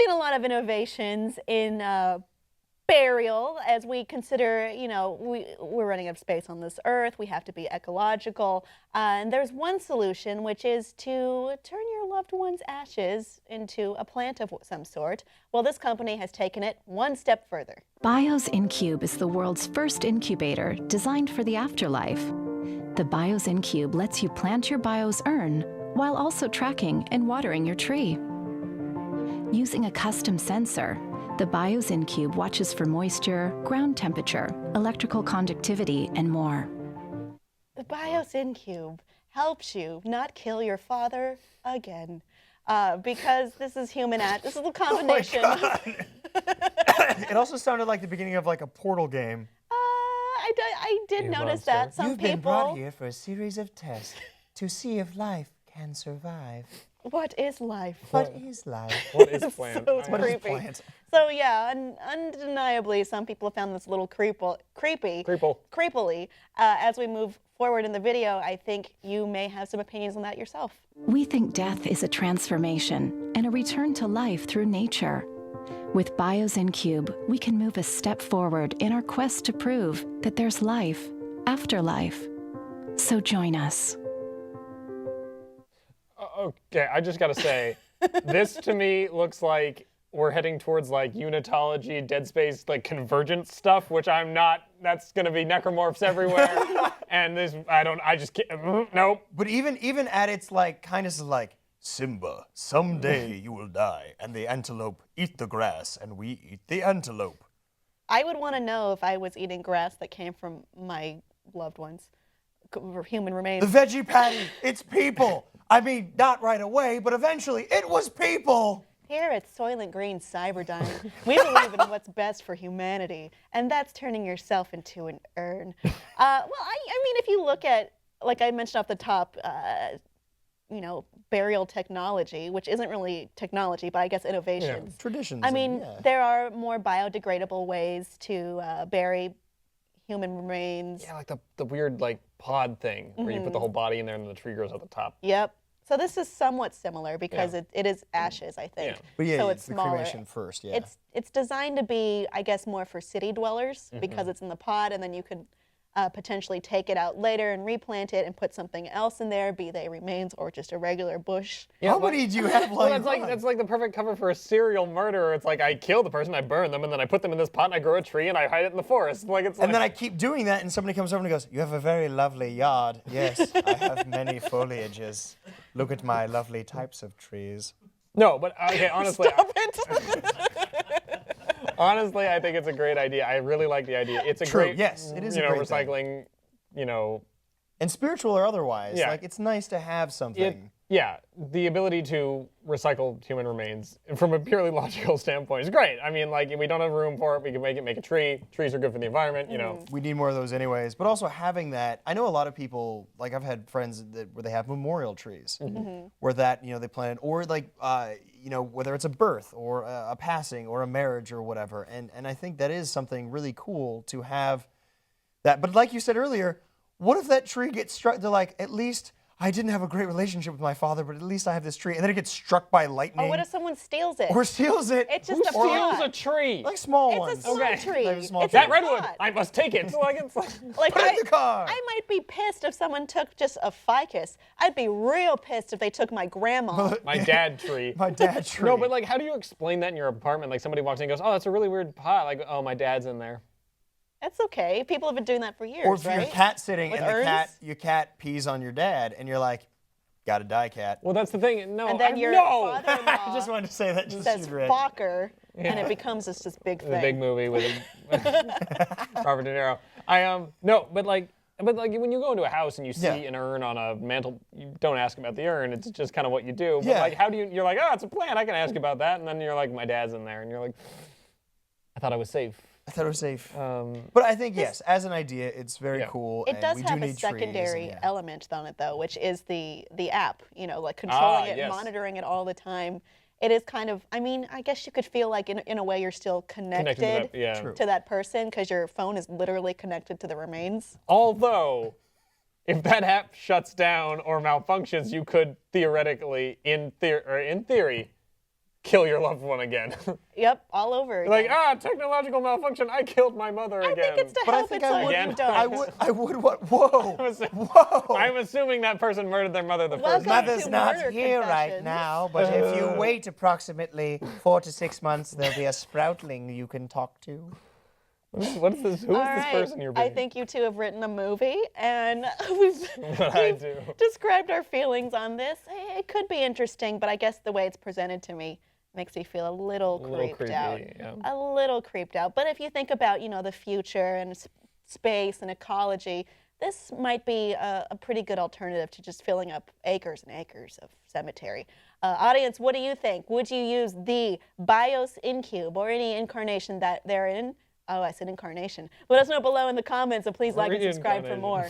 seen a lot of innovations in burial as we consider, we're running out of space on this earth. We have to be ecological. And there's one solution, which is to turn your loved one's ashes into a plant of some sort. Well, this company has taken it one step further. Bios Incube is the world's first incubator designed for the afterlife. The Bios Incube lets you plant your Bios urn while also tracking and watering your tree. Using a custom sensor, the Bios Incube watches for moisture, ground temperature, electrical conductivity, and more. The Bios Incube helps you not kill your father again, because this is this is the combination. Oh my God. It also sounded like the beginning of like a Portal game. I did notice that some You've people. been brought here for a series of tests to see if life can survive. What is life? What is life? What is plant? So it's What is creepy. plant? So yeah, undeniably, some people have found this a little creepily. As we move forward in the video, I think you may have some opinions on that yourself. We think death is a transformation and a return to life through nature. With Bios Incube, we can move a step forward in our quest to prove that there's life after life. So join us. Okay, I just gotta say, this to me looks like we're heading towards like unitology, Dead Space, like convergence stuff, which I'm not. That's gonna be necromorphs everywhere, and I just can't. Nope. But even at its like kindness is like, Simba, someday you will die, and the antelope eat the grass, and we eat the antelope. I would want to know if I was eating grass that came from my loved ones, human remains. The veggie patty, it's people. I mean, not right away, but eventually it was people. Here at Soylent Green Cyberdyne, we believe in what's best for humanity, and that's turning yourself into an urn. Well, I mean, if you look at, like I mentioned off the top, burial technology, which isn't really technology, but I guess innovations. Yeah, traditions. I mean, there are more biodegradable ways to bury human remains. Yeah, like the weird like pod thing where you put the whole body in there and the tree grows at the top. Yep. So this is somewhat similar because it is ashes, I think. Yeah. But yeah, so it's the smaller. cremation first, yeah. It's designed to be, I guess, more for city dwellers because it's in the pod, and then you could potentially take it out later and replant it and put something else in there, be they remains or just a regular bush. Yeah, How many do you have Well, lying that's like the perfect cover for a serial murderer. It's like I kill the person, I burn them, and then I put them in this pot and I grow a tree and I hide it in the forest. And then I keep doing that, and somebody comes over and goes, "You have a very lovely yard." Yes, I have many foliages. Look at my lovely types of trees. No, but okay, honestly. Stop it. Honestly, I think it's a great idea. I really like the idea. It's a True, great, yes, it is a great recycling, And spiritual or otherwise, Yeah. like it's nice to have something. the ability to recycle human remains from a purely logical standpoint is great. I mean, like, if we don't have room for it, we can make a tree. Trees are good for the environment, We need more of those anyways. But also having that, I know a lot of people, like I've had friends where they have memorial trees, where that, they planted, or like, whether it's a birth or a passing or a marriage or whatever. And I think that is something really cool to have that. But like you said earlier, what if that tree gets struck? They're like, at least I didn't have a great relationship with my father, but at least I have this tree. And then it gets struck by lightning. Or what if someone steals it? Or steals it. It's just Who a steals pot. a tree? Like small It's ones. a small Okay. tree. Like a small It's tree. a That redwood, pot. I must take it. Like, it's Like Put it in the car. I might be pissed if someone took just a ficus. I'd be real pissed if they took my grandma. my dad tree. My dad tree. No, but like, how do you explain that in your apartment? Like, somebody walks in and goes, "Oh, that's a really weird pot." Like, "Oh, my dad's in there." That's okay. People have been doing that for years, Or if right? your cat's sitting With and urns? your cat pees on your dad, and you're like, "Gotta die, cat." Well, that's the thing. No, and then your no. I father-in-law just wanted to say that. Just says so you read. Fokker, and it becomes this big thing. The big movie with Robert De Niro. No, but like when you go into a house and you see an urn on a mantle, you don't ask about the urn. It's just kind of what you do. But like, how do you're like, "Oh, it's a plant. I can ask about that." And then you're like, "My dad's in there," and you're like, "I thought I was safe." I thought it was safe. But I think, yes, as an idea, it's very cool. It and does we have do a need secondary trees, element on it, though, which is the app, like controlling it, yes. monitoring it all the time. It is kind of, I mean, I guess you could feel like in a way you're still connected to that person because your phone is literally connected to the remains. Although, if that app shuts down or malfunctions, you could theoretically, in theory, kill your loved one again. Yep, all over again. Like, technological malfunction. I killed my mother again. I think it's to But I help think it so I would, you don't. I would what? Whoa, whoa. I'm assuming that person murdered their mother the first Welcome time. Mother's to not murder here right confessions. now, but if you wait approximately 4 to 6 months, there'll be a sproutling you can talk to. What is this? Who is All this right. person you're being? I think you two have written a movie, and we've I do. described our feelings on this. It could be interesting, but I guess the way it's presented to me makes me feel a little creeped creepy, out. yeah. A little creeped out. But if you think about, the future and space and ecology, this might be a pretty good alternative to just filling up acres and acres of cemetery. Audience, what do you think? Would you use the Bios Incube or any incarnation that they're in? Oh, I said incarnation. Let us know below in the comments, and please like and subscribe for more.